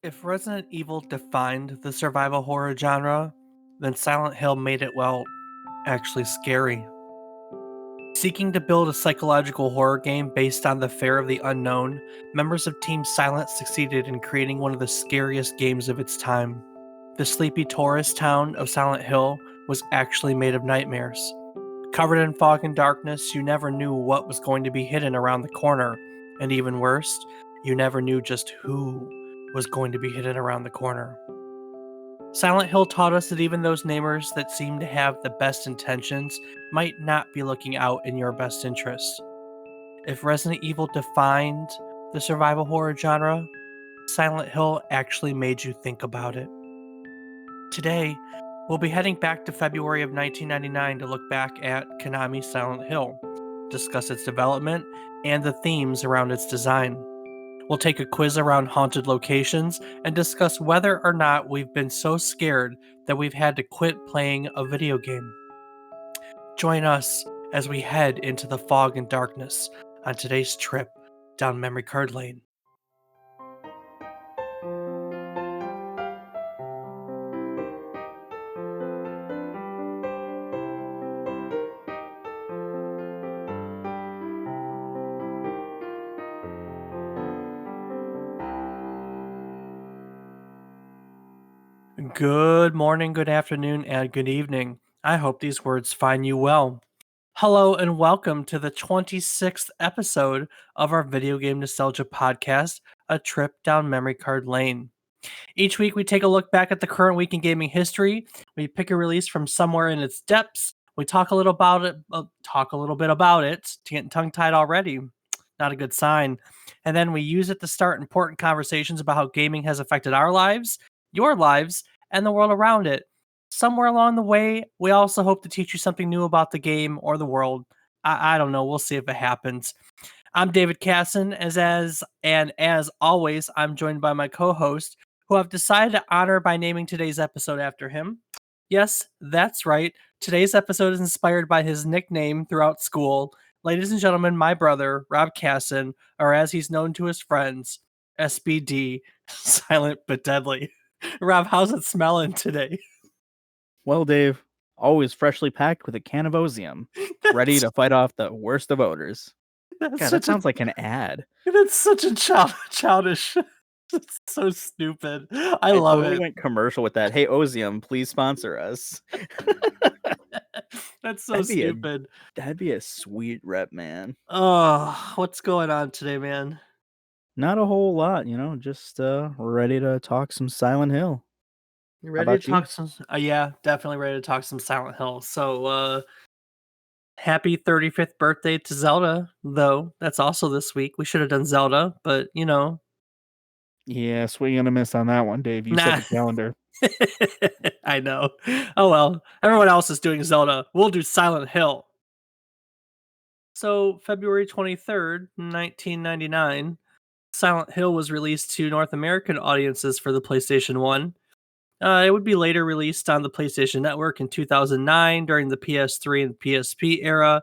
If Resident Evil defined the survival horror genre, then Silent Hill made it, well, actually scary. Seeking to build a psychological horror game based on the fear of the unknown, members of Team Silent succeeded in creating one of the scariest games of its time. The sleepy tourist town of Silent Hill was actually made of nightmares. Covered in fog and darkness, you never knew what was going to be hidden around the corner, and even worse, you never knew just who was going to be hidden around the corner. Silent Hill taught us that even those neighbors that seem to have the best intentions might not be looking out in your best interest. If Resident Evil defined the survival horror genre, Silent Hill actually made you think about it. Today, we'll be heading back to February of 1999 to look back at Konami's Silent Hill, discuss its development, and the themes around its design. We'll take a quiz around haunted locations and discuss whether or not we've been so scared that we've had to quit playing a video game. Join us as we head into the fog and darkness on today's trip down memory card lane. Good morning, good afternoon, and good evening. I hope these words find you well. Hello, and welcome to the 26th episode of our Video Game Nostalgia Podcast, A Trip Down Memory Card Lane. Each week, we take a look back at the current week in gaming history. We pick a release from somewhere in its depths. We talk a little bit about it. Getting tongue-tied already. Not a good sign. And then we use it to start important conversations about how gaming has affected our lives, your lives, and the world around it. Somewhere along the way, we also hope to teach you something new about the game or the world. I don't know. We'll see if it happens. I'm David Casson, as always, I'm joined by my co-host, who I've decided to honor by naming today's episode after him. Yes, that's right. Today's episode is inspired by his nickname throughout school. Ladies and gentlemen, my brother, Rob Casson, or as he's known to his friends, SBD, Silent but Deadly. Rob, how's it smelling today? Well, Dave, always freshly packed with a can of Ozium, ready to fight off the worst of odors. That's God, that such a sounds like an ad. that's such a childish. It's so stupid. I I love totally it. went commercial with that. Hey, Ozium, please sponsor us. That's so That'd be a stupid. that'd be a sweet rep, man. Oh, what's going on today, man? Not a whole lot, just ready to talk some Silent Hill. You How ready to about you? talk some? Yeah, definitely ready to talk some Silent Hill. So, happy 35th birthday to Zelda, though. That's also this week. We should have done Zelda, but Yeah, swing and a miss on that one, Dave. You set nah. the calendar. I know. Oh well, everyone else is doing Zelda. We'll do Silent Hill. So, February 23rd, 1999, Silent Hill was released to North American audiences for the PlayStation 1. It would be later released on the PlayStation Network in 2009 during the PS3 and PSP era.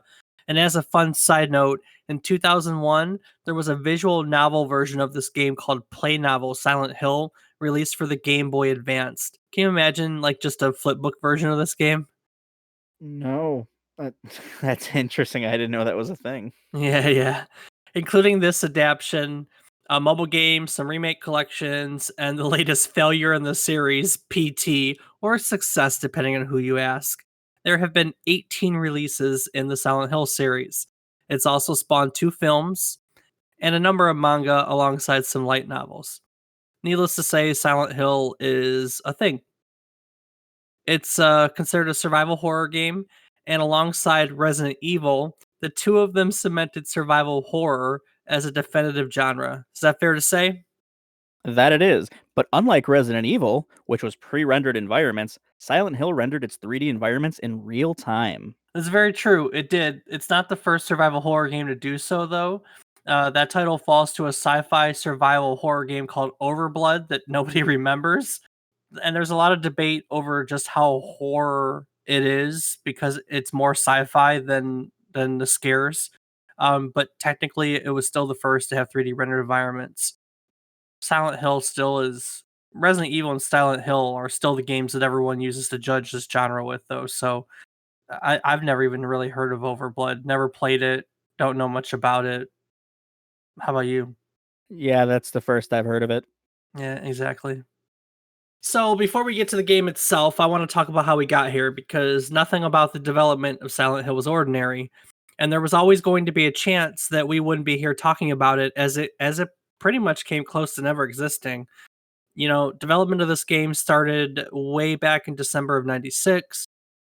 And as a fun side note, in 2001, there was a visual novel version of this game called Play Novel Silent Hill released for the Game Boy Advanced. Can you imagine like just a flipbook version of this game? No. That, that's interesting. I didn't know that was a thing. Yeah. Including this adaptation, a mobile game, some remake collections, and the latest failure in the series, PT, or success depending on who you ask. There have been 18 releases in the Silent Hill series. It's also spawned 2 films and a number of manga alongside some light novels. Needless to say, Silent Hill is a thing. It's considered a survival horror game, and alongside Resident Evil, the two of them cemented survival horror as a definitive genre. Is that fair to say? That it is. But unlike Resident Evil, which was pre-rendered environments, Silent Hill rendered its 3D environments in real time. That's very true. It did. It's not the first survival horror game to do so, though. That title falls to a sci-fi survival horror game called Overblood that nobody remembers. And there's a lot of debate over just how horror it is because it's more sci-fi than the scares. But technically, it was still the first to have 3D rendered environments. Silent Hill still is Resident Evil and Silent Hill are still the games that everyone uses to judge this genre with, though. So I've never even really heard of Overblood. Never played it. Don't know much about it. How about you? Yeah, that's the first I've heard of it. Yeah, exactly. So before we get to the game itself, I want to talk about how we got here because nothing about the development of Silent Hill was ordinary, and there was always going to be a chance that we wouldn't be here talking about it as it pretty much came close to never existing. Development of this game started way back in December of 96.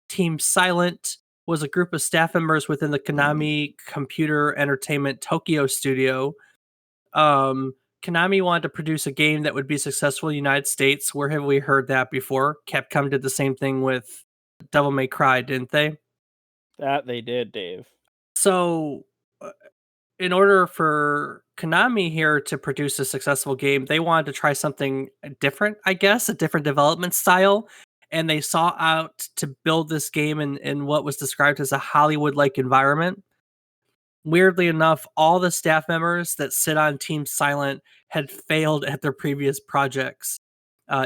Team Silent was a group of staff members within the Konami Computer Entertainment Tokyo studio. Um, Konami wanted to produce a game that would be successful in the United States. Where have we heard that before? Capcom did the same thing with Devil May Cry, didn't they? That they did, Dave. So, uh, in order for Konami here to produce a successful game, they wanted to try something different, I guess, a different development style. And they saw out to build this game in what was described as a Hollywood like environment. Weirdly enough, all the staff members that sit on Team Silent had failed at their previous projects.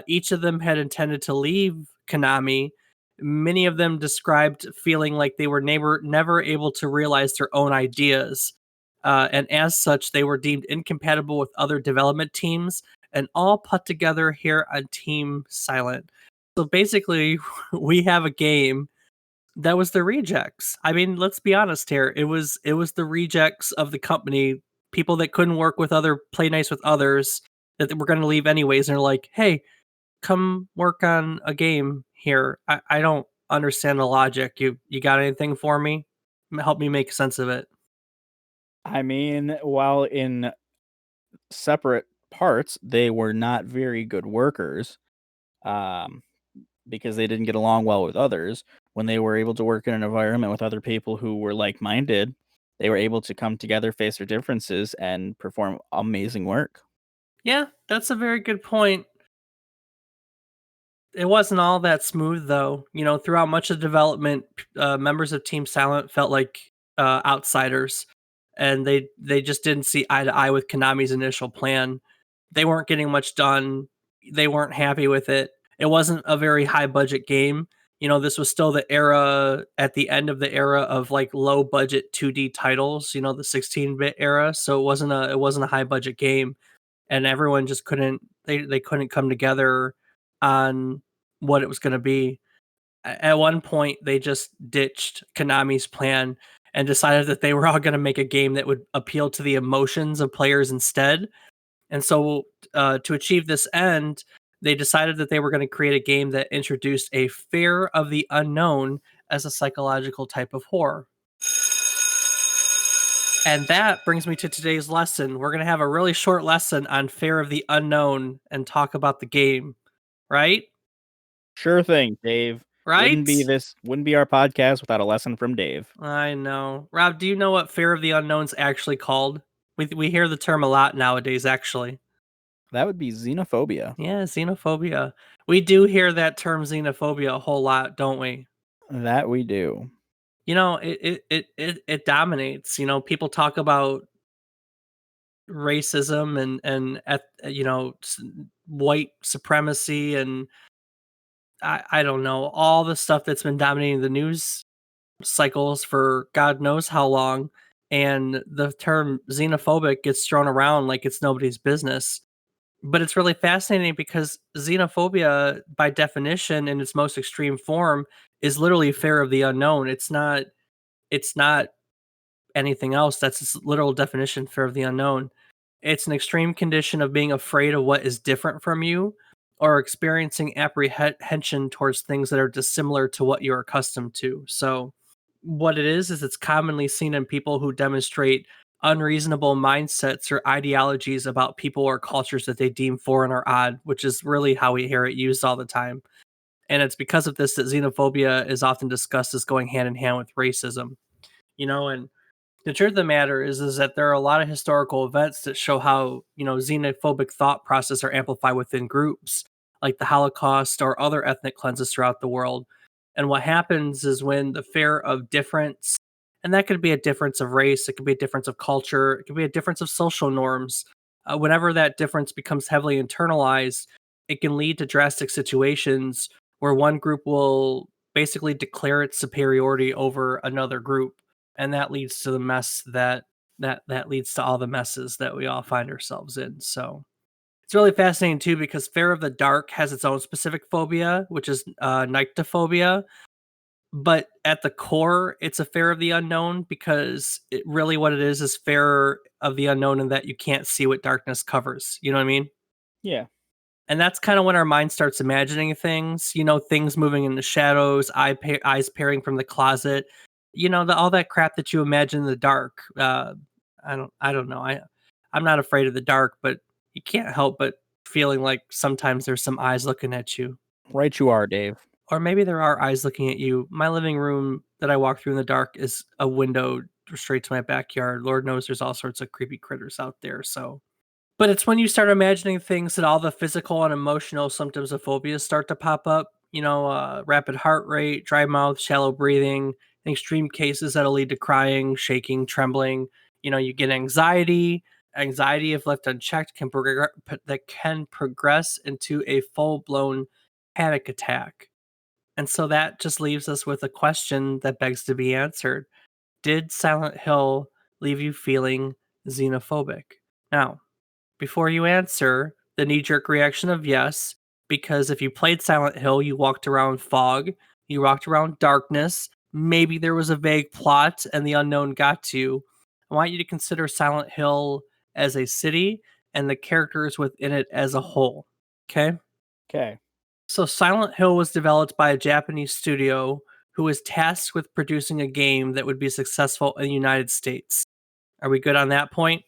Each of them had intended to leave Konami. Many of them described feeling like they were never able to realize their own ideas. And as such, they were deemed incompatible with other development teams and all put together here on Team Silent. So basically, we have a game that was the rejects. I mean, let's be honest here. It was the rejects of the company, people that couldn't work with other play nice with others that they were going to leave anyways, and they're like, "Hey, come work on a game here." I don't understand the logic. You got anything for me? Help me make sense of it. I mean, while in separate parts, they were not very good workers, um, because they didn't get along well with others. When they were able to work in an environment with other people who were like-minded, they were able to come together, face their differences, and perform amazing work. Yeah, that's a very good point. It wasn't all that smooth though. Throughout much of development, members of Team Silent felt like outsiders, and they just didn't see eye to eye with Konami's initial plan. They weren't getting much done. They weren't happy with it. It wasn't a very high budget game. This was still the era at the end of the era of like low budget 2D titles. The 16-bit era. So it wasn't a high budget game, and everyone just couldn't. They couldn't come together on what it was going to be. At one point, they just ditched Konami's plan and decided that they were all going to make a game that would appeal to the emotions of players instead. And so, to achieve this end, they decided that they were going to create a game that introduced a fear of the unknown as a psychological type of horror. And that brings me to today's lesson. We're going to have a really short lesson on fear of the unknown and talk about the game, right? Sure thing, Dave. Right? Wouldn't be our podcast without a lesson from Dave. I know. Rob, do you know what fear of the unknown's actually called? We hear the term a lot nowadays, actually. That would be xenophobia. Yeah, xenophobia. We do hear that term xenophobia a whole lot, don't we? That we do. It dominates. People talk about racism and white supremacy, and I don't know, all the stuff that's been dominating the news cycles for God knows how long, and the term xenophobic gets thrown around like it's nobody's business. But it's really fascinating because xenophobia, by definition, in its most extreme form, is literally fear of the unknown. It's not anything else. That's its literal definition, fear of the unknown. It's an extreme condition of being afraid of what is different from you or experiencing apprehension towards things that are dissimilar to what you're accustomed to. So, what it is it's commonly seen in people who demonstrate unreasonable mindsets or ideologies about people or cultures that they deem foreign or odd, which is really how we hear it used all the time. And it's because of this that xenophobia is often discussed as going hand in hand with racism. And the truth of the matter is that there are a lot of historical events that show how xenophobic thought process are amplified within groups like the Holocaust or other ethnic cleanses throughout the world. And what happens is when the fear of difference, and that could be a difference of race, it could be a difference of culture, it could be a difference of social norms, whenever that difference becomes heavily internalized, it can lead to drastic situations where one group will basically declare its superiority over another group, and that leads to the mess that leads to all the messes that we all find ourselves in. So it's really fascinating too because fear of the dark has its own specific phobia, which is nyctophobia. But at the core, it's a fear of the unknown because it really what it is fear of the unknown and that you can't see what darkness covers. You know what I mean? Yeah. And that's kind of when our mind starts imagining things, things moving in the shadows, eyes peering from the closet, all that crap that you imagine in the dark. I don't know. I'm not afraid of the dark, but you can't help but feeling like sometimes there's some eyes looking at you, Right you are, Dave. or maybe there are eyes looking at you. My living room that I walk through in the dark is a window straight to my backyard. Lord knows there's all sorts of creepy critters out there. But it's when you start imagining things that all the physical and emotional symptoms of phobias start to pop up. Rapid heart rate, dry mouth, shallow breathing. In extreme cases, that'll lead to crying, shaking, trembling. You get anxiety. Anxiety, if left unchecked, can progress into a full blown panic attack. And so that just leaves us with a question that begs to be answered: did Silent Hill leave you feeling xenophobic? Now, before you answer, the knee jerk reaction of yes, because if you played Silent Hill, you walked around fog, you walked around darkness, maybe there was a vague plot and the unknown got to you. I want you to consider Silent Hill as a city and the characters within it as a whole. Okay? Okay. So, Silent Hill was developed by a Japanese studio who was tasked with producing a game that would be successful in the United States. Are we good on that point?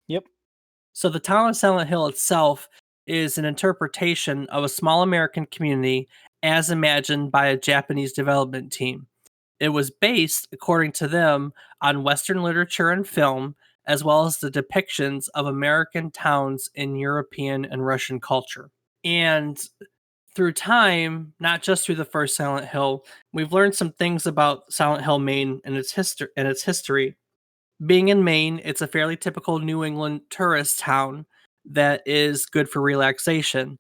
Yep. So the town of Silent Hill itself is an interpretation of a small American community as imagined by a Japanese development team. It was based, according to them, on Western literature and film, as well as the depictions of American towns in European and Russian culture. And through time, not just through the first Silent Hill, we've learned some things about Silent Hill, Maine, and its history. Being in Maine, it's a fairly typical New England tourist town that is good for relaxation.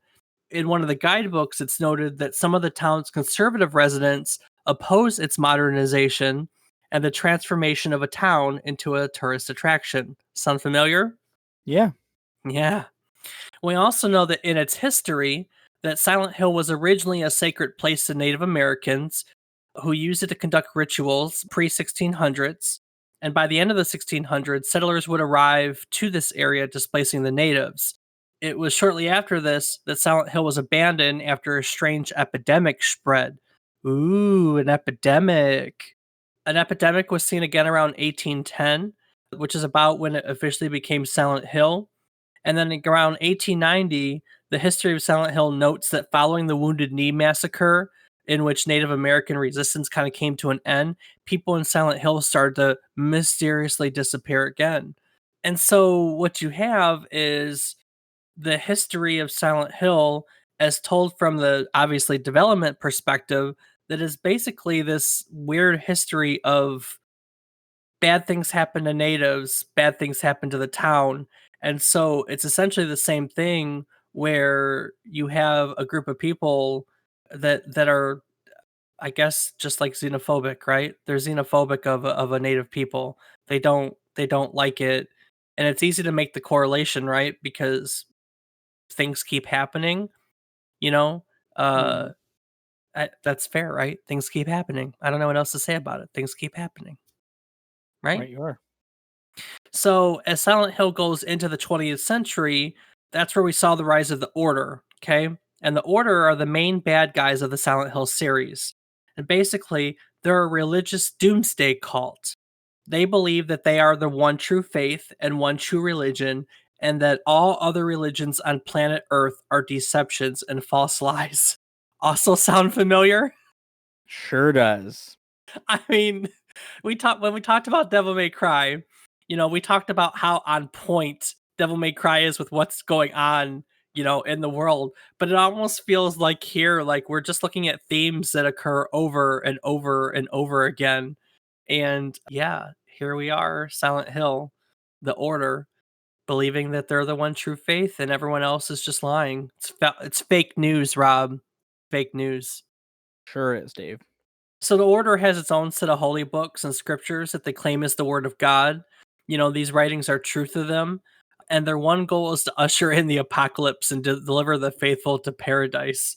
In one of the guidebooks, it's noted that some of the town's conservative residents oppose its modernization and the transformation of a town into a tourist attraction. Sound familiar? Yeah. Yeah. We also know that in its history, that Silent Hill was originally a sacred place to Native Americans who used it to conduct rituals pre 1600s. And by the end of the 1600s, settlers would arrive to this area, displacing the natives. It was shortly after this that Silent Hill was abandoned after a strange epidemic spread. Ooh, an epidemic. An epidemic was seen again around 1810, which is about when it officially became Silent Hill. And then around 1890, the history of Silent Hill notes that following the Wounded Knee massacre, in which Native American resistance kind of came to an end, people in Silent Hill started to mysteriously disappear again. And so what you have is the history of Silent Hill as told from the obviously development perspective that is basically this weird history of bad things happen to natives, bad things happen to the town. And so it's essentially the same thing where you have a group of people that are, I guess, just like xenophobic, right? They're xenophobic of a native people. They don't like it. And it's easy to make the correlation, right? Because things keep happening, you know? Uh Mhm. that's fair, right? Things keep happening. I don't know what else to say about it. Things keep happening, right? Right you are. So, as Silent Hill goes into the 20th century, that's where we saw the rise of the Order, okay? And the Order are the main bad guys of the Silent Hill series. And basically, they're a religious doomsday cult. They believe that they are the one true faith and one true religion, and that all other religions on planet Earth are deceptions and false lies. Also sound familiar? Sure does. I mean, when we talked about Devil May Cry, we talked about how on point Devil May Cry is with what's going on, in the world. But it almost feels like here, like we're just looking at themes that occur over and over and over again. And yeah, here we are, Silent Hill, the Order. believing that they're the one true faith and everyone else is just lying. It's fake news, Rob. Fake news. Sure is, Dave. So the order has its own set of holy books and scriptures that they claim is the word of God. These writings are true to them, and their one goal is to usher in the apocalypse and to deliver the faithful to paradise.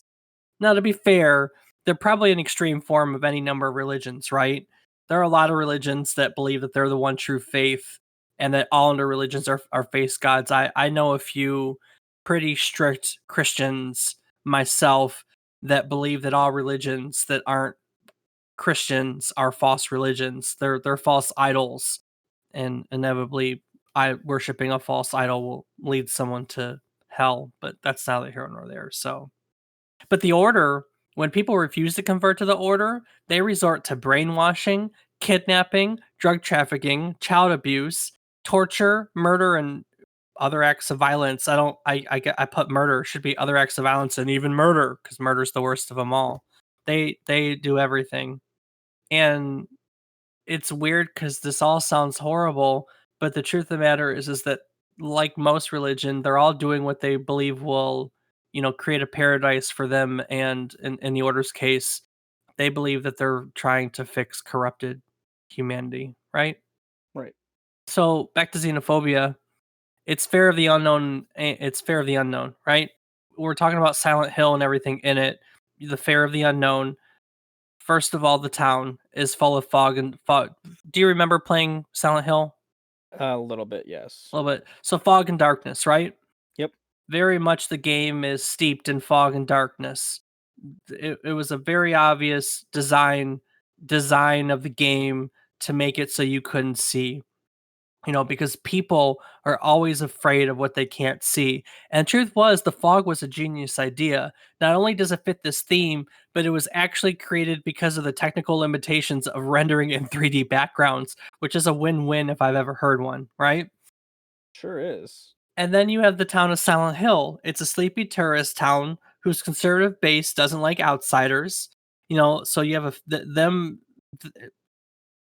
Now, to be fair, they're probably an extreme form of any number of religions, right? There are a lot of religions that believe that they're the one true faith and that all other religions are face gods. I know a few pretty strict Christians myself that believe that all religions that aren't Christians are false religions. They're false idols, and inevitably, I worshiping a false idol will lead someone to hell. But that's neither here nor there. So, but the order, when people refuse to convert to the order, they resort to brainwashing, kidnapping, drug trafficking, child abuse, torture, murder, and other acts of violence. I put murder should be other acts of violence and even murder because murder's the worst of them all. They do everything. And it's weird because this all sounds horrible, but the truth of the matter is that like most religion, they're all doing what they believe will, create a paradise for them. And in the order's case, they believe that they're trying to fix corrupted humanity, right? Right. So back to xenophobia, it's fear of the unknown. It's fear of the unknown, right? We're talking about Silent Hill and everything in it. The fear of the unknown. First of all, the town is full of fog and fog. Do you remember playing Silent Hill? A little bit, yes. A little bit. So fog and darkness, right? Yep. Very much the game is steeped in fog and darkness. It was a very obvious design of the game to make it so you couldn't see. Because people are always afraid of what they can't see. And truth was, the fog was a genius idea. Not only does it fit this theme, but it was actually created because of the technical limitations of rendering in 3D backgrounds, which is a win-win if I've ever heard one, right? Sure is. And then you have the town of Silent Hill. It's a sleepy tourist town whose conservative base doesn't like outsiders. So you have them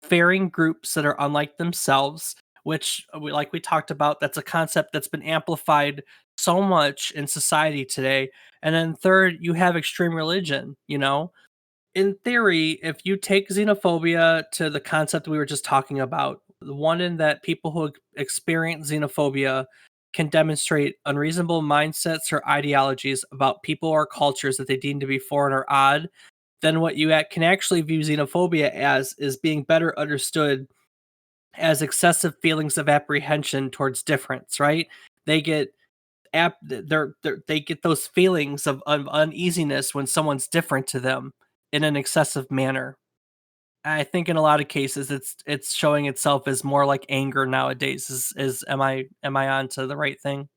faring groups that are unlike themselves, which like we talked about, that's a concept that's been amplified so much in society today. And then third, you have extreme religion. In theory, if you take xenophobia to the concept we were just talking about, the one in that people who experience xenophobia can demonstrate unreasonable mindsets or ideologies about people or cultures that they deem to be foreign or odd, then what you can actually view xenophobia as is being better understood as excessive feelings of apprehension towards difference, right? They get they get those feelings of uneasiness when someone's different to them in an excessive manner. I think in a lot of cases it's showing itself as more like anger nowadays. Is am I on to the right thing?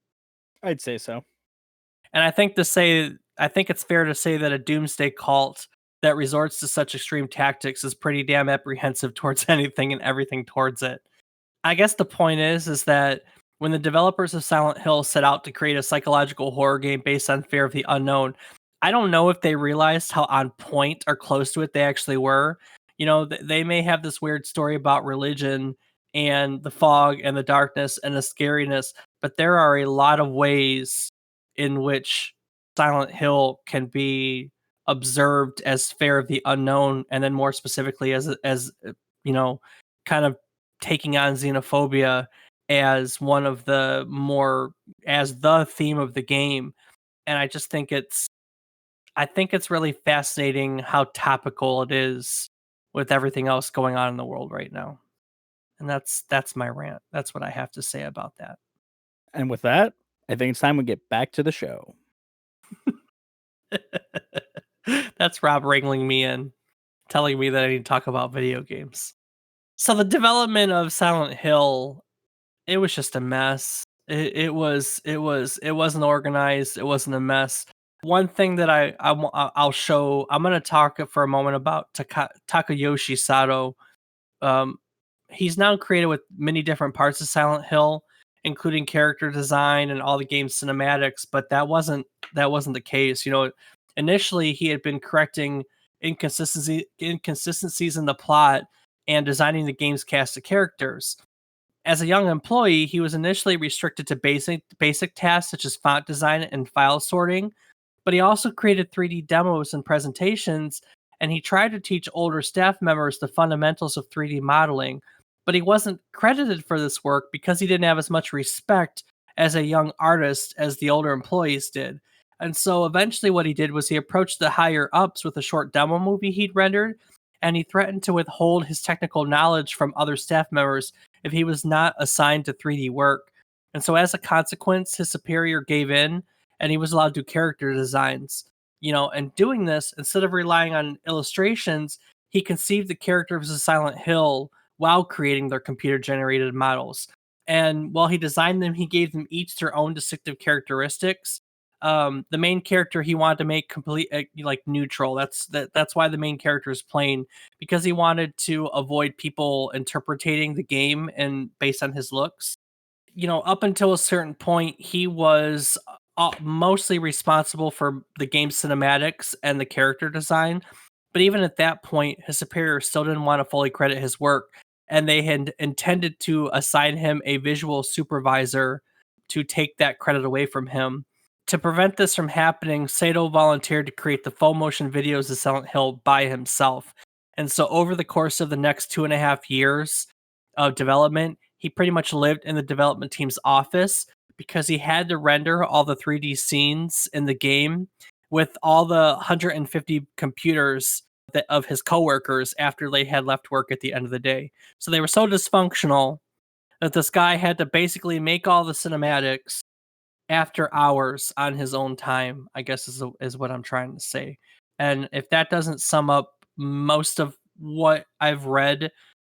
I'd say so. And I think it's fair to say that a doomsday cult that resorts to such extreme tactics is pretty damn apprehensive towards anything and everything towards it. I guess the point is that when the developers of Silent Hill set out to create a psychological horror game based on fear of the unknown, I don't know if they realized how on point or close to it they actually were. They may have this weird story about religion and the fog and the darkness and the scariness, but there are a lot of ways in which Silent Hill can be observed as fear of the unknown, and then more specifically as kind of taking on xenophobia as one of the more as the theme of the game. And I think it's really fascinating how topical it is with everything else going on in the world right now. And that's my rant. That's what I have to say about that. And with that, I think it's time we get back to the show. That's Rob wrangling me in, telling me that I need to talk about video games. So the development of Silent Hill, it was just a mess. It wasn't organized. It wasn't a mess. One thing that I'll show. I'm gonna talk for a moment about Takayoshi Sato. Um, he's now created with many different parts of Silent Hill, including character design and all the game's cinematics. But that wasn't the case. Initially he had been correcting inconsistencies in the plot and designing the game's cast of characters. As a young employee, he was initially restricted to basic tasks such as font design and file sorting, but he also created 3D demos and presentations, and he tried to teach older staff members the fundamentals of 3D modeling, but he wasn't credited for this work because he didn't have as much respect as a young artist as the older employees did. And so eventually, what he did was he approached the higher ups with a short demo movie he'd rendered, and he threatened to withhold his technical knowledge from other staff members if he was not assigned to 3D work. And so, as a consequence, his superior gave in and he was allowed to do character designs. And doing this, instead of relying on illustrations, he conceived the character of Silent Hill while creating their computer generated models. And while he designed them, he gave them each their own distinctive characteristics. The main character he wanted to make complete like neutral. That's why the main character is plain, because he wanted to avoid people interpreting the game and based on his looks. Up until a certain point, he was mostly responsible for the game cinematics and the character design. But even at that point, his superior still didn't want to fully credit his work, and they had intended to assign him a visual supervisor to take that credit away from him. To prevent this from happening, Sato volunteered to create the full motion videos of Silent Hill by himself. And so, over the course of the next 2.5 years of development, he pretty much lived in the development team's office because he had to render all the 3D scenes in the game with all the 150 computers of his coworkers after they had left work at the end of the day. So they were so dysfunctional that this guy had to basically make all the cinematics after hours on his own time, I guess is what I'm trying to say. And if that doesn't sum up most of what I've read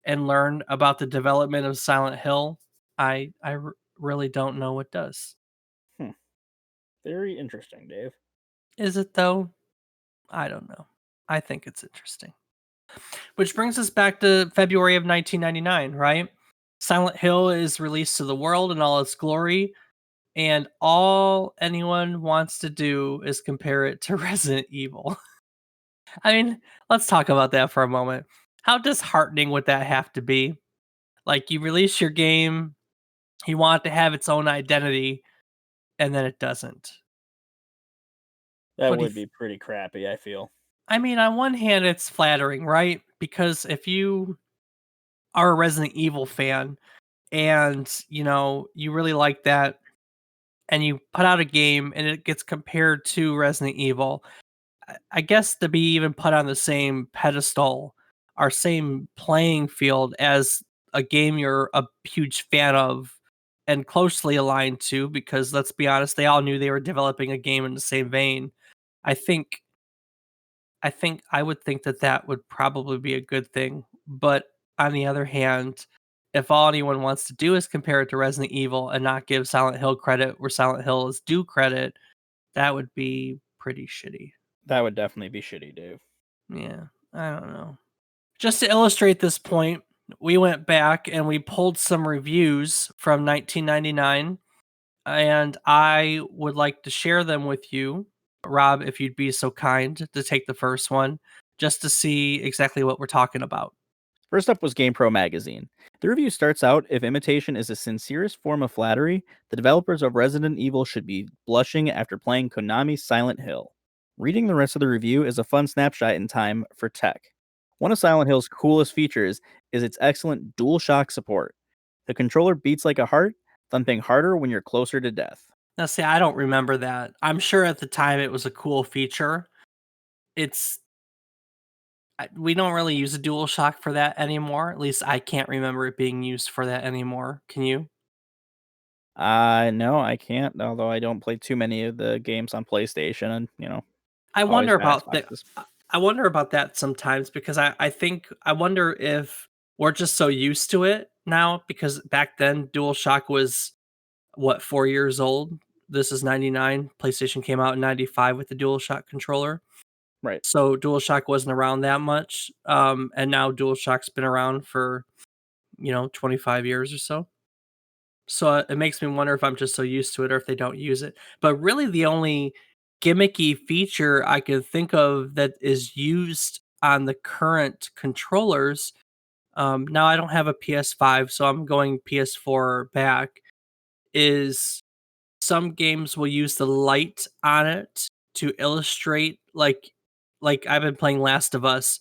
and learned about the development of Silent Hill, I really don't know what does. Hmm. Very interesting, Dave. Is it though? I don't know. I think it's interesting. Which brings us back to February of 1999, right? Silent Hill is released to the world in all its glory, and all anyone wants to do is compare it to Resident Evil. I mean, let's talk about that for a moment. How disheartening would that have to be? Like, you release your game, you want it to have its own identity, and then it doesn't. That What do you would be pretty crappy, I feel. I mean, on one hand, it's flattering, right? Because if you are a Resident Evil fan and, you really like that and you put out a game and it gets compared to Resident Evil, I guess to be even put on the same pedestal or same playing field as a game you're a huge fan of and closely aligned to, because let's be honest, they all knew they were developing a game in the same vein. I think I would think that that would probably be a good thing. But on the other hand, if all anyone wants to do is compare it to Resident Evil and not give Silent Hill credit where Silent Hill is due credit, that would be pretty shitty. That would definitely be shitty, Dave. Yeah, I don't know. Just to illustrate this point, we went back and we pulled some reviews from 1999, and I would like to share them with you. Rob, if you'd be so kind to take the first one, just to see exactly what we're talking about. First up was GamePro magazine. The review starts out, if imitation is the sincerest form of flattery, the developers of Resident Evil should be blushing after playing Konami's Silent Hill. Reading the rest of the review is a fun snapshot in time for tech. One of Silent Hill's coolest features is its excellent DualShock support. The controller beats like a heart, thumping harder when you're closer to death. Now, see, I don't remember that. I'm sure at the time it was a cool feature. It's we don't really use a DualShock for that anymore. At least I can't remember it being used for that anymore. Can you? No, I can't, although I don't play too many of the games on PlayStation and, I always wonder got about that. Xboxes. I wonder about that sometimes because I think I wonder if we're just so used to it now, because back then DualShock was what, 4 years old. This is 99. PlayStation came out in 95 with the DualShock controller. Right. So DualShock wasn't around that much. And now DualShock's been around for 25 years or so. So it makes me wonder if I'm just so used to it or if they don't use it. But really, the only gimmicky feature I could think of that is used on the current controllers now I don't have a PS5, so I'm going PS4 back, is some games will use the light on it to illustrate like I've been playing Last of Us,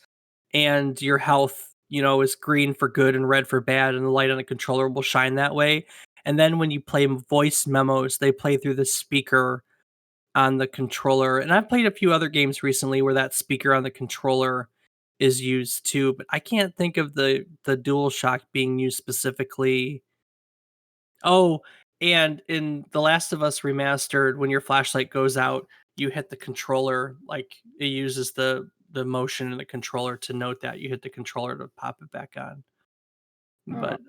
and your health, is green for good and red for bad, and the light on the controller will shine that way. And then when you play voice memos, they play through the speaker on the controller. And I've played a few other games recently where that speaker on the controller is used too, but I can't think of the DualShock being used specifically. Oh, and in The Last of Us Remastered, when your flashlight goes out, you hit the controller, like, it uses the motion in the controller to note that you hit the controller to pop it back on. Oh, But,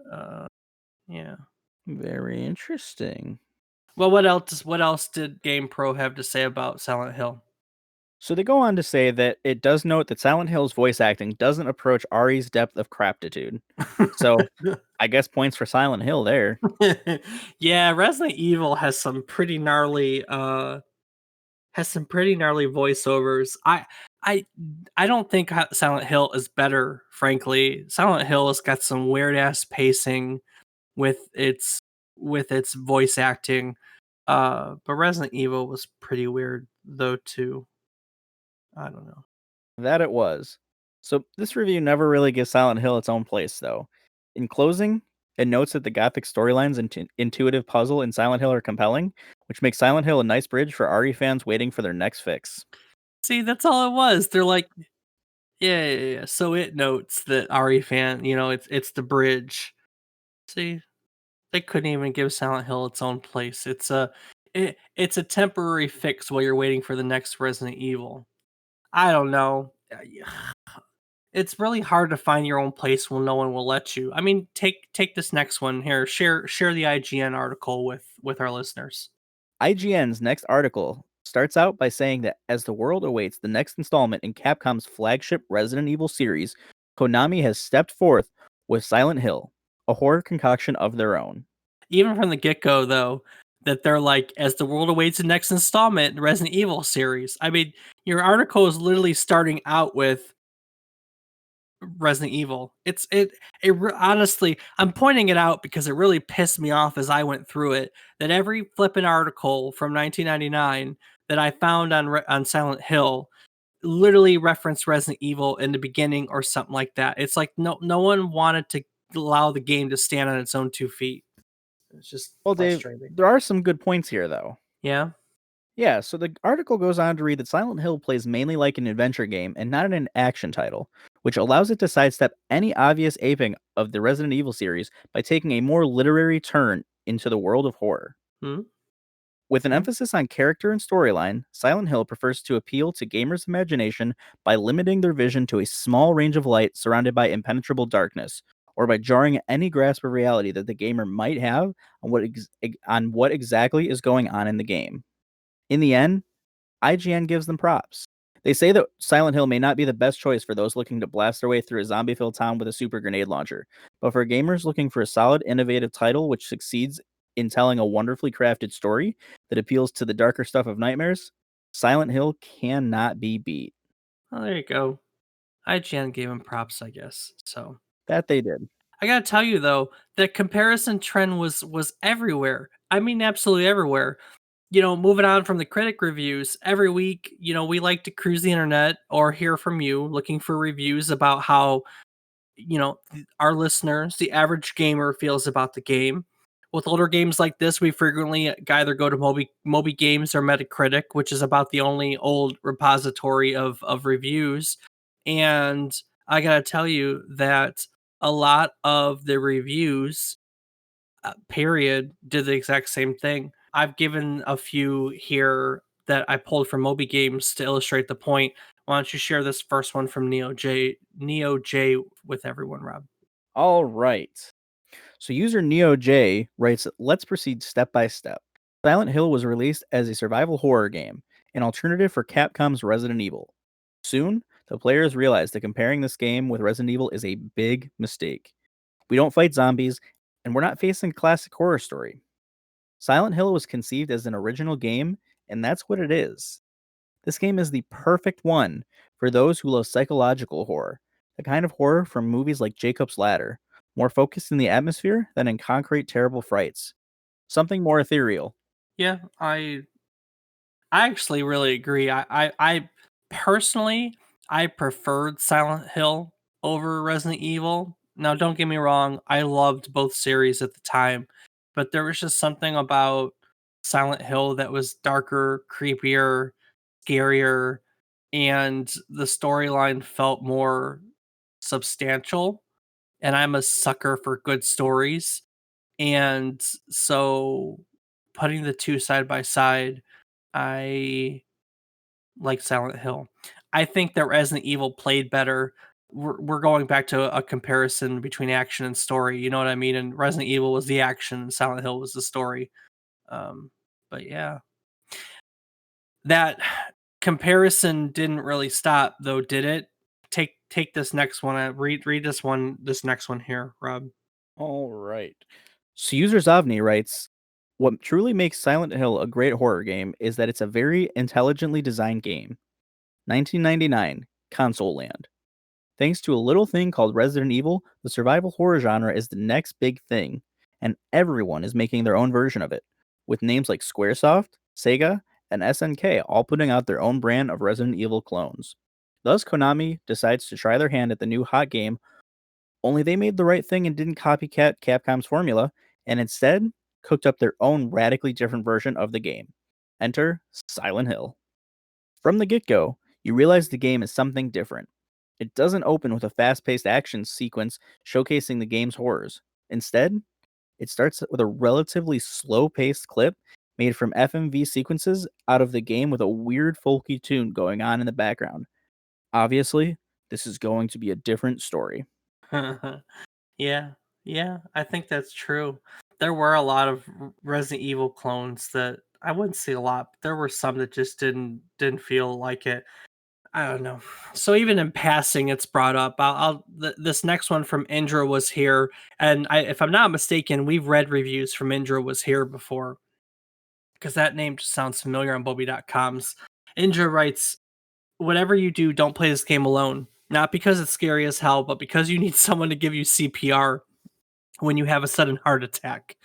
yeah. very interesting. Well, what else did GamePro have to say about Silent Hill? So they go on to say that it does note that Silent Hill's voice acting doesn't approach Ari's depth of craptitude. So I guess points for Silent Hill there. Yeah, Resident Evil has some pretty gnarly voiceovers. I I don't think Silent Hill is better, frankly. Silent Hill has got some weird ass pacing with its voice acting. But Resident Evil was pretty weird though too. I don't know. That it was. So this review never really gives Silent Hill its own place, though. In closing, it notes that the gothic storylines and intuitive puzzle in Silent Hill are compelling, which makes Silent Hill a nice bridge for RE fans waiting for their next fix. See, that's all it was. They're like, yeah, yeah, yeah. So it notes that RE fan, it's the bridge. See, they couldn't even give Silent Hill its own place. It's a temporary fix while you're waiting for the next Resident Evil. I don't know. It's really hard to find your own place when no one will let you. I mean, take this next one here. Share the IGN article with our listeners. IGN's next article starts out by saying that as the world awaits the next installment in Capcom's flagship Resident Evil series, Konami has stepped forth with Silent Hill, a horror concoction of their own. Even from the get go, though, that they're like, as the world awaits the next installment in the Resident Evil series. I mean, your article is literally starting out with Resident Evil. Honestly, I'm pointing it out because it really pissed me off as I went through it that every flippin' article from 1999 that I found on Silent Hill literally referenced Resident Evil in the beginning or something like that. It's like no one wanted to allow the game to stand on its own 2 feet. It's just Well, Dave, frustrating. there are some good points here, though. Yeah. Yeah, so the article goes on to read that Silent Hill plays mainly like an adventure game and not an action title, which allows it to sidestep any obvious aping of the Resident Evil series by taking a more literary turn into the world of horror. Hmm? With an Hmm? emphasis on character and storyline, Silent Hill prefers to appeal to gamers' imagination by limiting their vision to a small range of light surrounded by impenetrable darkness, or by jarring any grasp of reality that the gamer might have on what exactly is going on in the game. In the end, IGN gives them props. They say that Silent Hill may not be the best choice for those looking to blast their way through a zombie filled town with a super grenade launcher, but for gamers looking for a solid, innovative title which succeeds in telling a wonderfully crafted story that appeals to the darker stuff of nightmares, Silent Hill cannot be beat. Oh, there you go. IGN gave him props, I guess. So That they did. I gotta tell you though, the comparison trend was everywhere. I mean, absolutely everywhere. Moving on from the critic reviews, every week, we like to cruise the internet or hear from you looking for reviews about how, our listeners, the average gamer, feels about the game. With older games like this, we frequently either go to Moby Games or Metacritic, which is about the only old repository of reviews. And I gotta tell you that a lot of the reviews, period, did the exact same thing. I've given a few here that I pulled from Moby Games to illustrate the point. Why don't you share this first one from Neo J with everyone, Rob? All right. So user NeoJ writes, let's proceed step by step. Silent Hill was released as a survival horror game, an alternative for Capcom's Resident Evil. Soon, the players realize that comparing this game with Resident Evil is a big mistake. We don't fight zombies, and we're not facing a classic horror story. Silent Hill was conceived as an original game, and that's what it is. This game is the perfect one for those who love psychological horror, the kind of horror from movies like Jacob's Ladder, more focused in the atmosphere than in concrete, terrible frights. Something more ethereal. Yeah, I actually really agree. I personally I preferred Silent Hill over Resident Evil. Now, don't get me wrong, I loved both series at the time, but there was just something about Silent Hill that was darker, creepier, scarier, and the storyline felt more substantial. And I'm a sucker for good stories. And so putting the two side by side, I like Silent Hill. I think that Resident Evil played better. We're going back to a comparison between action and story. You know what I mean? And Resident Evil was the action, and Silent Hill was the story. Um, but yeah, that comparison didn't really stop, though, did it? Take this next one. Read this one. This next one here, Rob. All right. So Users Ovni writes, what truly makes Silent Hill a great horror game is that it's a very intelligently designed game. 1999, Console Land. Thanks to a little thing called Resident Evil, the survival horror genre is the next big thing, and everyone is making their own version of it, with names like Squaresoft, Sega, and SNK all putting out their own brand of Resident Evil clones. Thus, Konami decides to try their hand at the new hot game, only they made the right thing and didn't copycat Capcom's formula, and instead cooked up their own radically different version of the game. Enter Silent Hill. From the get go, you realize the game is something different. It doesn't open with a fast paced action sequence showcasing the game's horrors. Instead, it starts with a relatively slow paced clip made from FMV sequences out of the game with a weird folky tune going on in the background. Obviously, this is going to be a different story. Yeah, yeah, I think that's true. There were a lot of Resident Evil clones that I wouldn't say a lot, but there were some that just didn't feel like it. I don't know. So even in passing, it's brought up. This next one from Indra was here, and if I'm not mistaken, we've read reviews from Indra was here before because that name just sounds familiar on Bobby.com's. Indra writes, "Whatever you do, don't play this game alone. Not because it's scary as hell, but because you need someone to give you CPR when you have a sudden heart attack."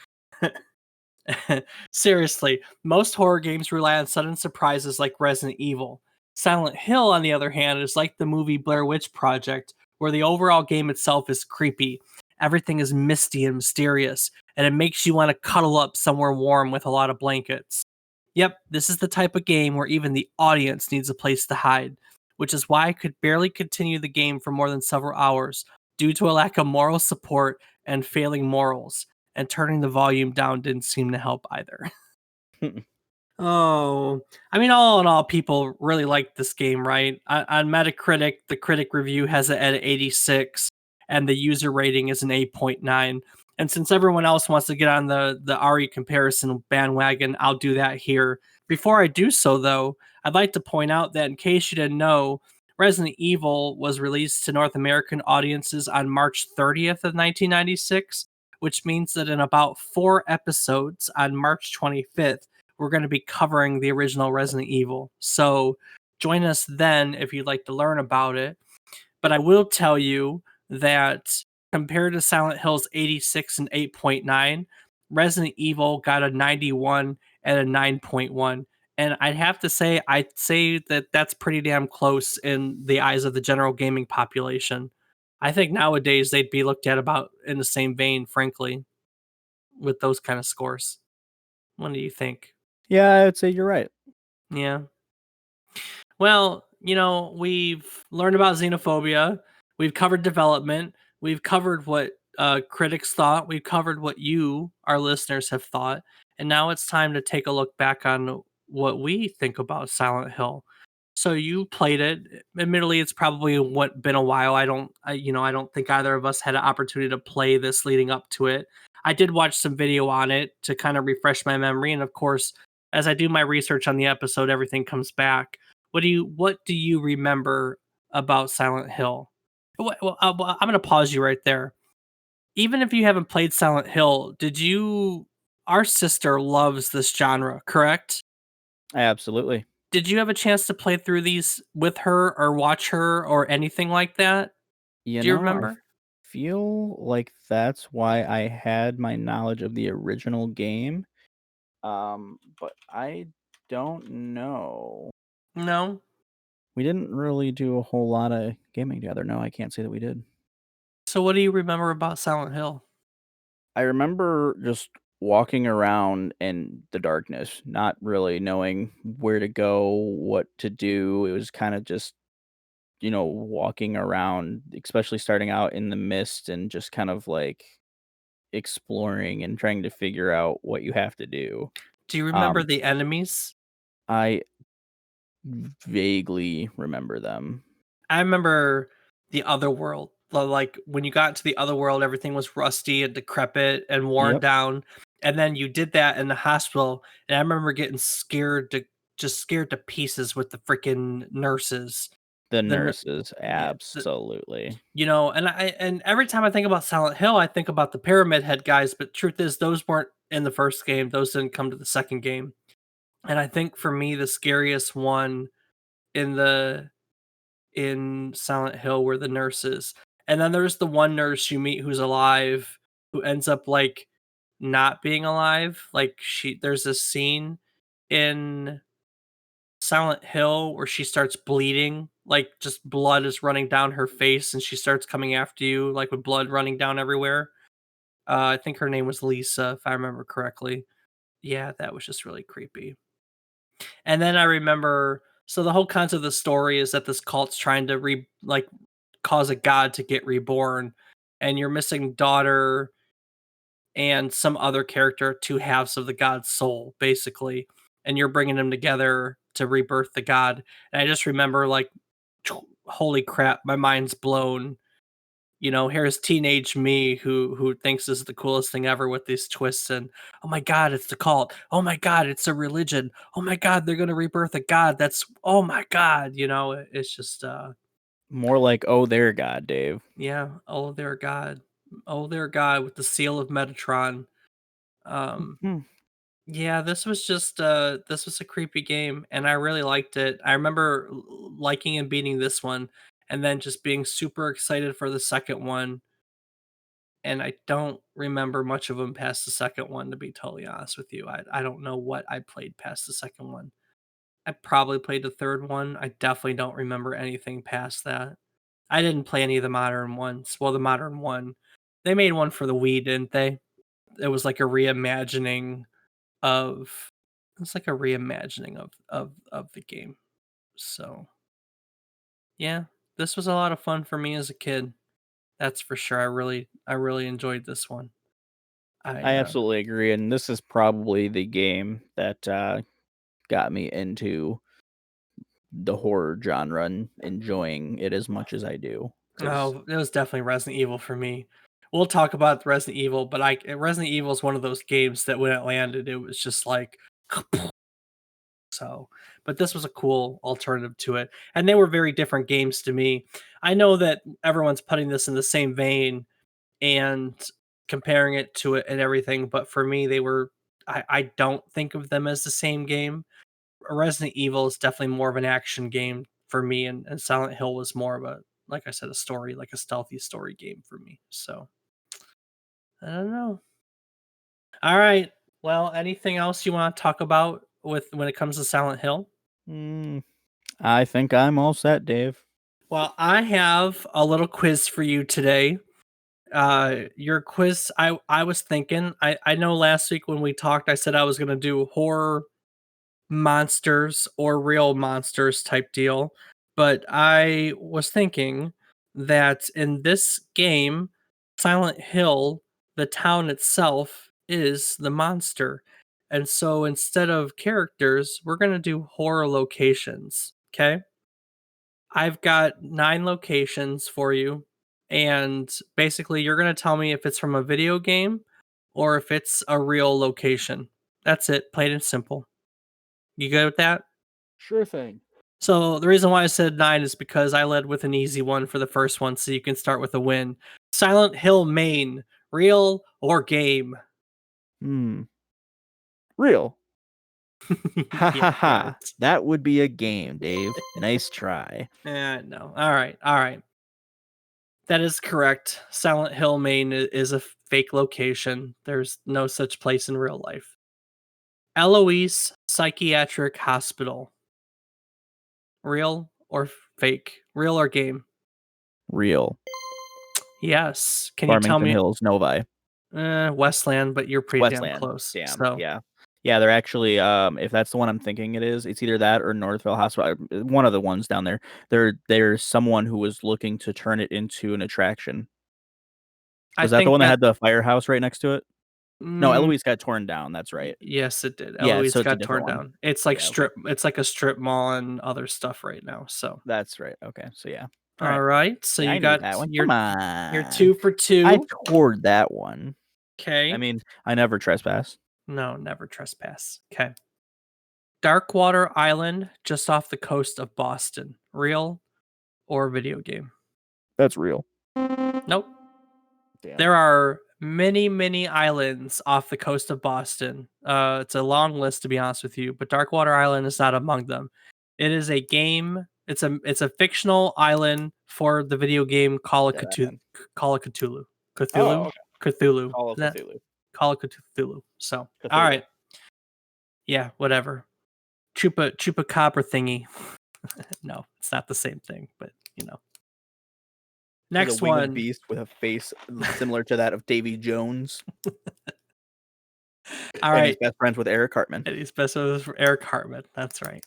Seriously, most horror games rely on sudden surprises like Resident Evil. Silent Hill, on the other hand, is like the movie Blair Witch Project, where the overall game itself is creepy. Everything is misty and mysterious, and it makes you want to cuddle up somewhere warm with a lot of blankets. Yep, this is the type of game where even the audience needs a place to hide, which is why I could barely continue the game for more than several hours due to a lack of moral support and failing morals, and turning the volume down didn't seem to help either. Oh, I mean, all in all, people really like this game, right? On Metacritic, the critic review has it at 86, and the user rating is an 8.9. And since everyone else wants to get on the RE comparison bandwagon, I'll do that here. Before I do so, though, I'd like to point out that in case you didn't know, Resident Evil was released to North American audiences on March 30th of 1996, which means that in about 4 episodes on March 25th, we're going to be covering the original Resident Evil. So join us then if you'd like to learn about it. But I will tell you that compared to Silent Hill's 86 and 8.9, Resident Evil got a 91 and a 9.1. And I'd say that that's pretty damn close in the eyes of the general gaming population. I think nowadays they'd be looked at about in the same vein, frankly, with those kind of scores. What do you think? Yeah, I would say you're right. Yeah. Well, we've learned about xenophobia. We've covered development. We've covered what critics thought. We've covered what you, our listeners, have thought. And now it's time to take a look back on what we think about Silent Hill. So you played it. Admittedly, it's probably been a while. I don't think either of us had an opportunity to play this leading up to it. I did watch some video on it to kind of refresh my memory, and of course, as I do my research on the episode, everything comes back. What do you remember about Silent Hill? Well, I'm going to pause you right there. Even if you haven't played Silent Hill, did you? Our sister loves this genre, correct? Absolutely. Did you have a chance to play through these with her or watch her or anything like that? You Do you know, I remember? feel like that's why I had my knowledge of the original game, but I don't know. No? We didn't really do a whole lot of gaming together. No, I can't say that we did. So what do you remember about Silent Hill? I remember just walking around in the darkness, not really knowing where to go, what to do. It was kind of just, walking around, especially starting out in the mist and just kind of like exploring and trying to figure out what you have to do. Do you remember Um, the enemies? I vaguely remember them. I remember the other world. Like when you got to the other world, everything was rusty and decrepit and worn Yep. down. And then you did that in the hospital, and I remember getting scared to pieces with the freaking nurses. The The nu- nurses, yeah, absolutely. and every time I think about Silent Hill, I think about the Pyramid Head guys. But truth is, those weren't in the first game; those didn't come to the second game. And I think for me, the scariest one in the in Silent Hill were the nurses. And then there's the one nurse you meet who's alive, who ends up like not being alive. Like there's a scene in Silent Hill where she starts bleeding, like just blood is running down her face and she starts coming after you like with blood running down everywhere. I think her name was Lisa if I remember correctly. Yeah, that was just really creepy. And then I remember, so the whole concept of the story is that this cult's trying to cause a god to get reborn, and you're missing daughter and some other character, two halves of the god's soul, basically, and you're bringing them together to rebirth the god. And I just remember like, holy crap, my mind's blown. Here's teenage me who thinks this is the coolest thing ever with these twists and oh my god, it's the cult. Oh my god, it's a religion. Oh my god, they're gonna rebirth a god. That's oh my god, it's just More like, "Oh, there, God, Dave." yeah, oh their god. Oh their god with the seal of Metatron. Um Mhm. yeah, this was a creepy game and I really liked it. I remember liking and beating this one and then just being super excited for the second one. And I don't remember much of them past the second one, to be totally honest with you. I don't know what I played past the second one. I probably played the third one. I definitely don't remember anything past that. I didn't play any of the modern ones. Well, the modern one, they made one for the Wii, didn't they? It was like a reimagining of it's like a reimagining of the game. So, yeah, this was a lot of fun for me as a kid. That's for sure. I really enjoyed this one. I I absolutely agree, and this is probably the game that, got me into the horror genre and enjoying it as much as I do. Because Oh, it was definitely Resident Evil for me. We'll talk about Resident Evil, but Resident Evil is one of those games that when it landed, it was just like so. But this was a cool alternative to it, and they were very different games to me. I know that everyone's putting this in the same vein and comparing it to it and everything, but for me, they were. I don't think of them as the same game. Resident Evil is definitely more of an action game for me, and Silent Hill was more of a, like I said, a story, like a stealthy story game for me. So I don't know. All right. Well, anything else you want to talk about with when it comes to Silent Hill? mm, I think I'm all set, Dave. Well, I have a little quiz for you today. Your quiz. I was thinking. I know last week when we talked, I said I was gonna do horror monsters or real monsters type deal. But I was thinking that in this game, Silent Hill, the town itself is the monster. And so instead of characters, we're going to do horror locations. Okay. I've got 9 locations for you. And basically, you're going to tell me if it's from a video game or if it's a real location. That's it, plain and simple. You good with that? Sure thing. So the reason why I said 9 is because I led with an easy one for the first one, so you can start with a win. Silent Hill, Maine, real or game? Hmm. Real. Ha Yeah, ha damn ha. it. That would be a game, Dave. Nice try. No. All right, all right. That is correct. Silent Hill, Maine is a fake location. There's no such place in real life. Eloise Psychiatric Hospital. Real or fake? Real or game? Real. Yes. Can you tell Farmington me Hills, Novi. Westland, but you're pretty damn Westland. close. Damn. So Yeah. Yeah, they're actually if that's the one I'm thinking it is, it's either that or Northville Hospital. One of the ones down there. There's someone who was looking to turn it into an attraction. I Was that the think one that that had the firehouse right next to it? No, mm, Eloise got torn down. That's right. yes, it did. Yeah, Eloise so it's a got different torn one. down. It's like Yeah, okay. it's like a strip mall and other stuff right now. So That's right. Okay, so yeah. all right. So Yeah, you I knew got that one. your Come on. you're 2 for 2. I toured that one. Okay. I mean, I never trespass. No, never trespass. Okay. Darkwater Island, just off the coast of Boston. Real or video game? That's real. Nope. Damn. There are many, many islands off the coast of Boston. It's a long list to be honest with you, but Darkwater Island is not among them. It is a game. It's a fictional island for the video game Call of Dead Cthulhu. Island. Call of Cthulhu. Oh, okay. Cthulhu. Call of Isn't that Cthulhu. Call of Cthulhu. So, all Cthulhu. right. Yeah, whatever. Chupacabra thingy. No, it's not the same thing, but you know. There's Next a winged one. beast with a face similar to that of Davy Jones. All And right. he's best friends with Eric Hartman. And he's best friends with Eric Hartman. That's right.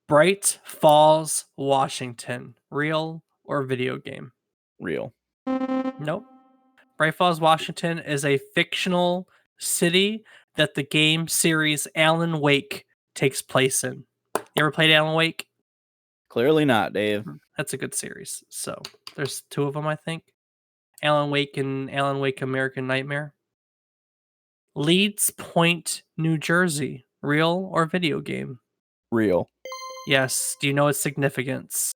Bright Falls, Washington. Real or video game? Real. Nope. Bright Falls, Washington is a fictional city that the game series Alan Wake takes place in. You ever played Alan Wake? Clearly not, Dave. That's a good series. So there's 2 of them, I think. Alan Wake and Alan Wake American Nightmare. Leeds Point, New Jersey. Real or video game? Real. Yes. Do you know its significance?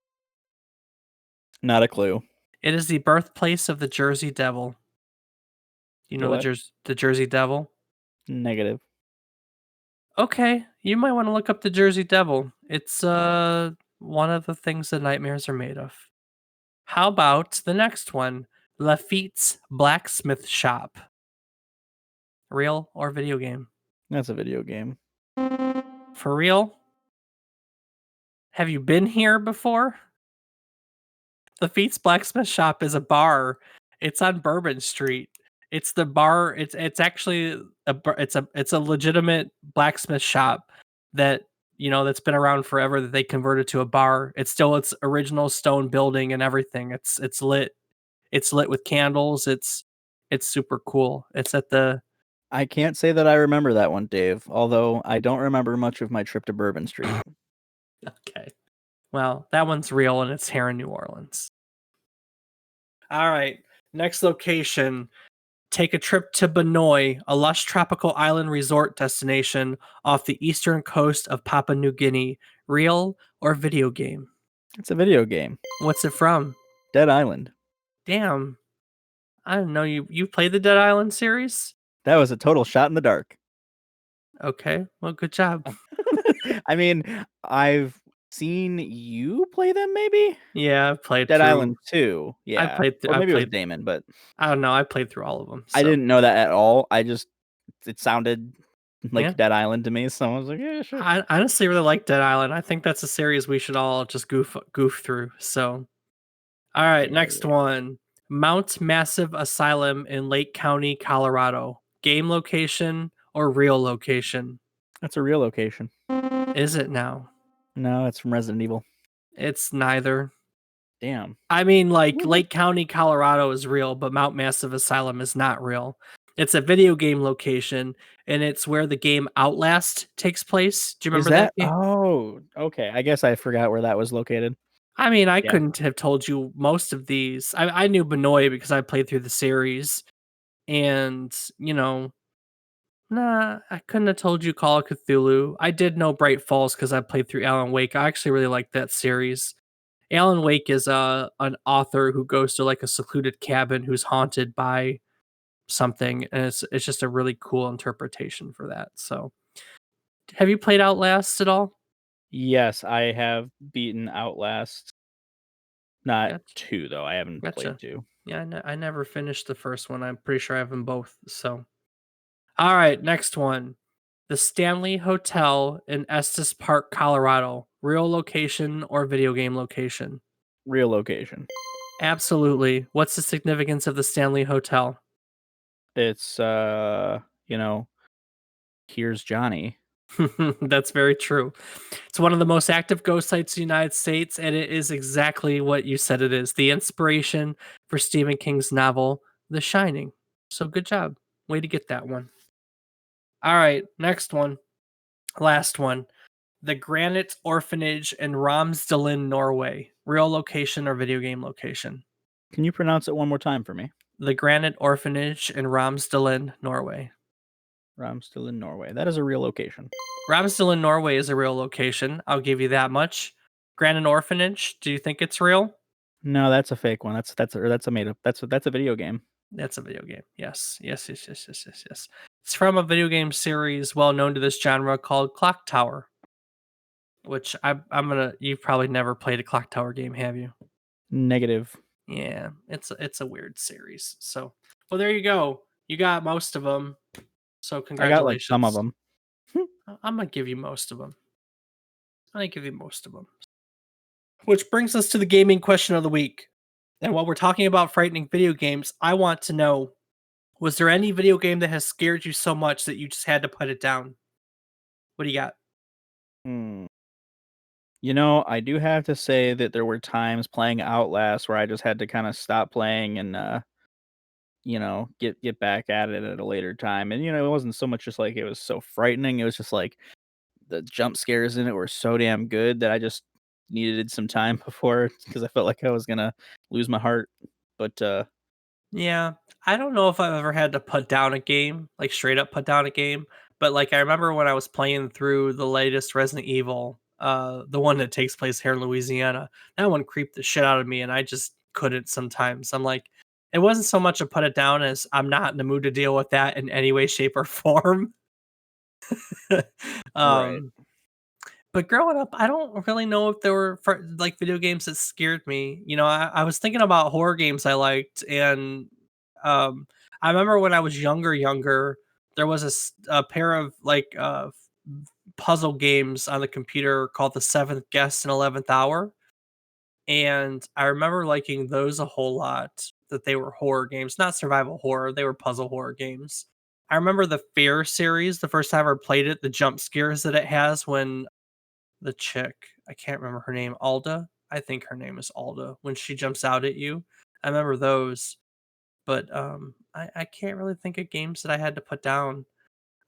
Not a clue. It is the birthplace of the Jersey Devil. You know What? the Jersey Devil? Negative. Okay, you might want to look up the Jersey Devil. It's one of the things that nightmares are made of. How about the next one? Lafitte's Blacksmith Shop. Real or video game? That's a video game. For real? Have you been here before? Lafitte's Blacksmith Shop is a bar. It's on Bourbon Street. It's the bar. It's actually it's a legitimate blacksmith shop that that's been around forever. That they converted to a bar. It's still its original stone building and everything. It's lit. It's lit with candles. It's super cool. It's at the. I can't say that I remember that one, Dave, although I don't remember much of my trip to Bourbon Street. Okay. Well, that one's real and it's here in New Orleans. All right. Next location. Take a trip to Benoi, a lush tropical island resort destination off the eastern coast of Papua New Guinea. Real or video game? It's a video game. What's it from? Dead Island. Damn. I didn't know you played the Dead Island series? That was a total shot in the dark. Okay. Well, good job. I mean, I've seen you play them, maybe? Yeah, I've played Dead through. Island 2. Yeah. Or maybe it was Damon, but I don't know. I played through all of them. I didn't know that at all. It sounded like Yeah. Dead Island to me, so I was like, yeah, sure. I honestly really like Dead Island. I think that's a series we should all just goof through. So, all right, next one. Mount Massive Asylum in Lake County, Colorado. Game location or real location? That's a real location. Is it now? No, it's from Resident Evil. It's neither. Damn. I mean, like, Lake County, Colorado is real, but Mount Massive Asylum is not real. It's a video game location, and it's where the game Outlast takes place. Do you remember that game? Oh, okay. I guess I forgot where that was located. I mean, I couldn't have told you most of these. I knew Benoi because I played through the series, and I couldn't have told you Call of Cthulhu. I did know Bright Falls because I played through Alan Wake. I actually really like that series. Alan Wake is an author who goes to like a secluded cabin who's haunted by something, and it's just a really cool interpretation for that. So, have you played Outlast at all? Yes, I have beaten Outlast. Not Gotcha. 2 though. I haven't played Gotcha. 2. Yeah, I never finished the first one. I'm pretty sure I have them both. So, all right, next one. The Stanley Hotel in Estes Park, Colorado. Real location or video game location? Real location. Absolutely. What's the significance of the Stanley Hotel? It's you know, here's Johnny. That's very true. It's one of the most active ghost sites in the United States, and it is exactly what you said it is. The inspiration for Stephen King's novel, The Shining. So good job. Way to get that one. All right, next one. Last one. The Granite Orphanage in Romsdalen, Norway. Real location or video game location? Can you pronounce it one more time for me? The Granite Orphanage in Romsdalen, Norway. I'm still in Norway. That is a real location. Romsdalen, Norway is a real location. I'll give you that much. Granite Orphanage, do you think it's real? No, that's a fake one. That's a made up. That's a video game. That's a video game. Yes. Yes, yes, yes, yes, yes, yes. It's from a video game series well known to this genre called Clock Tower, which I'm gonna. You've probably never played a Clock Tower game, have you? Negative. Yeah, it's a weird series. So, well, there you go. You got most of them. So, I got like some of congratulations. them. I'm gonna give you most of them. I'm gonna give you most of them. Which brings us to the gaming question of the week. And while we're talking about frightening video games, I want to know, was there any video game that has scared you so much that you just had to put it down? What do you got? Hmm. You know, I do have to say that there were times playing Outlast where I just had to kind of stop playing and get back at it at a later time. And it wasn't so much just like it was so frightening. It was just like the jump scares in it were so damn good that I just needed some time before because I felt like I was gonna lose my heart. But Yeah, I don't know if I've ever had to put down a game, like straight up put down a game, but like I remember when I was playing through the latest Resident Evil, the one that takes place here in Louisiana, that one creeped the shit out of me and I just couldn't sometimes. I'm like, it wasn't so much a put it down as I'm not in the mood to deal with that in any way, shape, or form. right. um But growing up, I don't really know if there were like video games that scared me. I was thinking about horror games I liked, and um, I remember when I was younger, there was a pair of like puzzle games on the computer called The Seventh Guest and 11th Hour, and I remember liking those a whole lot. That they were horror games, not survival horror; they were puzzle horror games. I remember the Fear series. The first time I ever played it, the jump scares that it has when the chick, I can't remember her name, Alda? I think her name is Alda, when she jumps out at you. I remember those, but, I can't really think of games that I had to put down.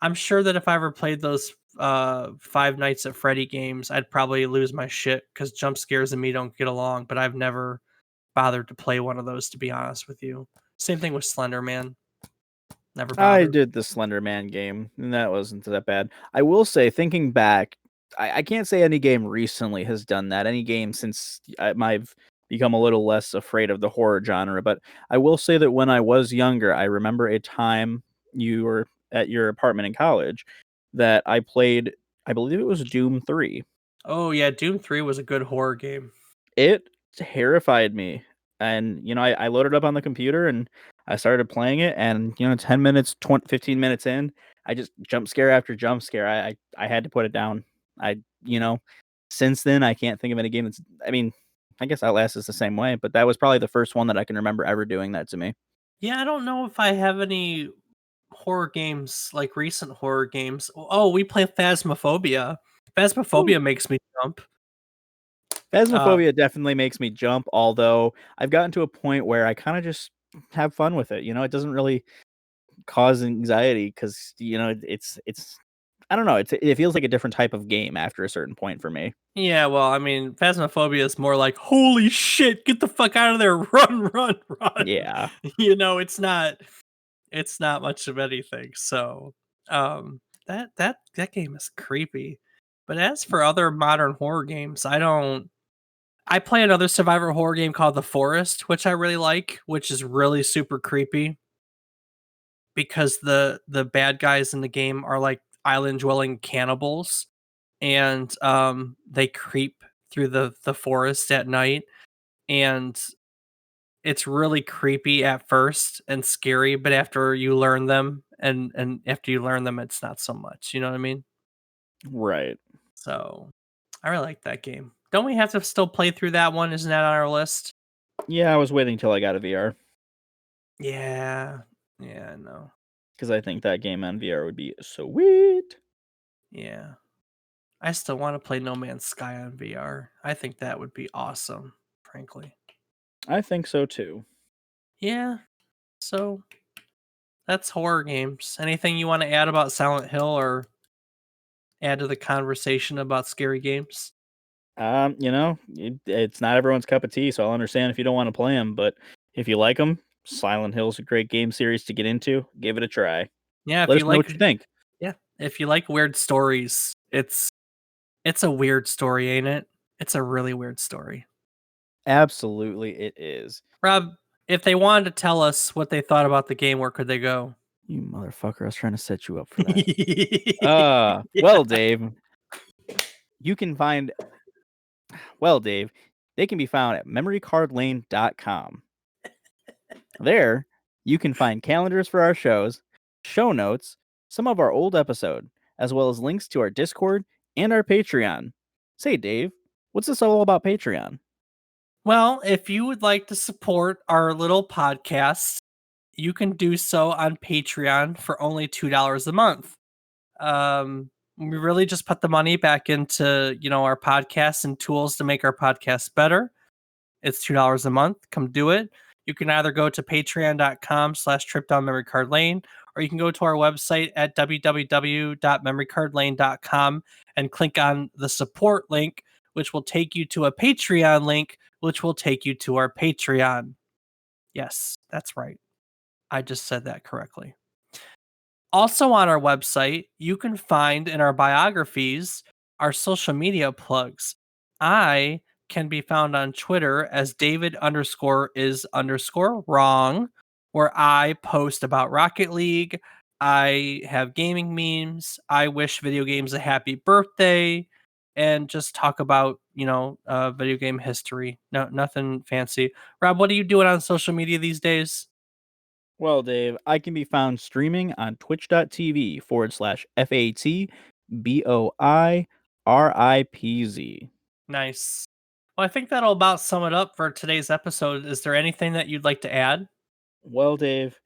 I'm sure that if I ever played those, Five Nights at Freddy games, I'd probably lose my shit because jump scares and me don't get along, but I've never bothered to play one of those, to be honest with you. Same thing with Slender Man, never I bothered. did the Slender Man game, and that wasn't that bad. I will say, thinking back, I can't say any game recently has done that. Any game since I've become a little less afraid of the horror genre. But I will say that when I was younger, I remember a time you were at your apartment in college that I played, I believe it was Doom 3. Oh, yeah, Doom 3 was a good horror game. It terrified me. And, I loaded up on the computer and I started playing it. And, 10 minutes, 20, 15 minutes in, I just jump scare after jump scare. I had to put it down. I, you know, since then, I can't think of any game I mean, I guess Outlast is the same way, but that was probably the first one that I can remember ever doing that to me. Yeah, I don't know if I have any horror games, like recent horror games. Oh, we play Phasmophobia. Ooh. Phasmophobia makes me jump. Uh, Phasmophobia definitely makes me jump, although I've gotten to a point where I kind of just have fun with it. It doesn't really cause anxiety because it's I don't know. It feels like a different type of game after a certain point for me. yeah, well, I mean, Phasmophobia is more like, holy shit, get the fuck out of there, run, run, run. Yeah. It's not much of anything. So, that game is creepy. But as for other modern horror games, I play another survivor horror game called The Forest, which I really like, which is really super creepy because the bad guys in the game are like island dwelling cannibals, and they creep through the forest at night, and it's really creepy at first and scary, but after you learn them and after you learn them, it's not so much. You know what I mean? Right. So I really like that game. Don't we have to still play through that one? Isn't that on our list? Yeah, I was waiting till I got a VR Yeah. Yeah, I know. because I think that game on VR would be sweet. Yeah. I still want to play No Man's Sky on VR. I think that would be awesome, frankly. I think so too. Yeah. So that's horror games. Anything you want to add about Silent Hill or add to the conversation about scary games? It's not everyone's cup of tea, so I'll understand if you don't want to play them. But if you like them, Silent Hill's a great game series to get into. Give it a try. Yeah, if Let you us know like what you think. yeah, if you like weird stories, it's a weird story, ain't it? It's a really weird story. Absolutely, it is. Rob, if they wanted to tell us what they thought about the game, where could they go? You motherfucker! I was trying to set you up for that. Yeah. Well, Dave, you can find. Well, Dave, they can be found at memorycardlane.com. There, you can find calendars for our shows, show notes, some of our old episode, as well as links to our Discord and our Patreon. Say, Dave, what's this all about Patreon? Well, if you would like to support our little podcast, you can do so on Patreon for only $2 a month. We really just put the money back into, our podcast and tools to make our podcast better. It's $2 a month. Come do it. You can either go to patreon.com/trip down memory card lane, or you can go to our website at www.memorycardlane.com and click on the support link, which will take you to a Patreon link, which will take you to our Patreon. Yes, that's right. I just said that correctly. Also on our website, you can find in our biographies our social media plugs. I can be found on Twitter as David_is_wrong, where I post about Rocket League. I have gaming memes. I wish video games a happy birthday and just talk about, video game history. No, nothing fancy. Rob, what are you doing on social media these days? Well, Dave, I can be found streaming on twitch.tv/FATBOIRIPZ. Nice. Well, I think that'll about sum it up for today's episode. Is there anything that you'd like to add? Well, Dave,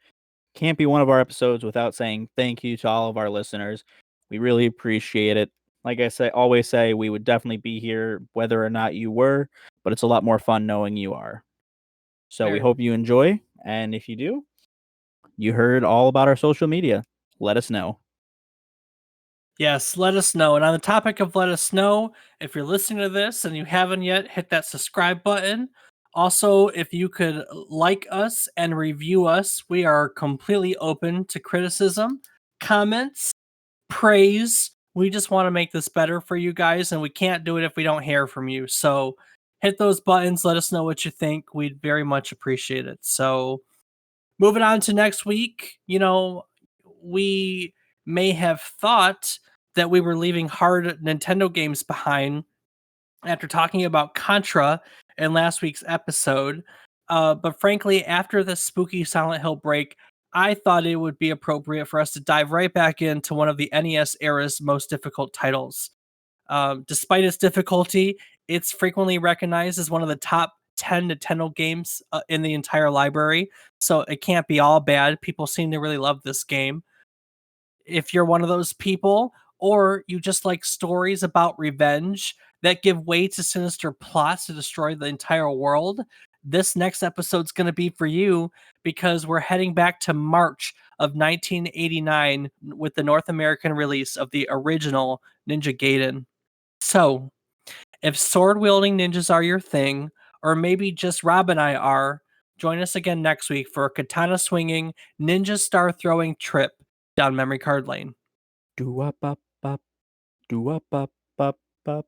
can't be one of our episodes without saying thank you to all of our listeners. We really appreciate it. Like I say, always say, we would definitely be here whether or not you were, but it's a lot more fun knowing you are. So we Very hope you enjoy, and if you do, you heard all about our social media. Let us know. Yes, let us know. And on the topic of let us know, if you're listening to this and you haven't yet, hit that subscribe button. Also, if you could like us and review us, we are completely open to criticism, comments, praise. We just want to make this better for you guys, and we can't do it if we don't hear from you. So hit those buttons, let us know what you think. We'd very much appreciate it. So moving on to next week, we may have thought that we were leaving hard Nintendo games behind after talking about Contra in last week's episode. But frankly, after the spooky Silent Hill break, I thought it would be appropriate for us to dive right back into one of the NES era's most difficult titles. Despite its difficulty, it's frequently recognized as one of the top 10 Nintendo games in the entire library. So it can't be all bad. People seem to really love this game. If you're one of those people, or you just like stories about revenge that give way to sinister plots to destroy the entire world, this next episode's going to be for you because we're heading back to March of 1989 with the North American release of the original Ninja Gaiden. So, if sword wielding ninjas are your thing, or maybe just Rob and I are, join us again next week for a katana swinging, ninja star throwing trip down memory card lane. Do up up up, do up up up up.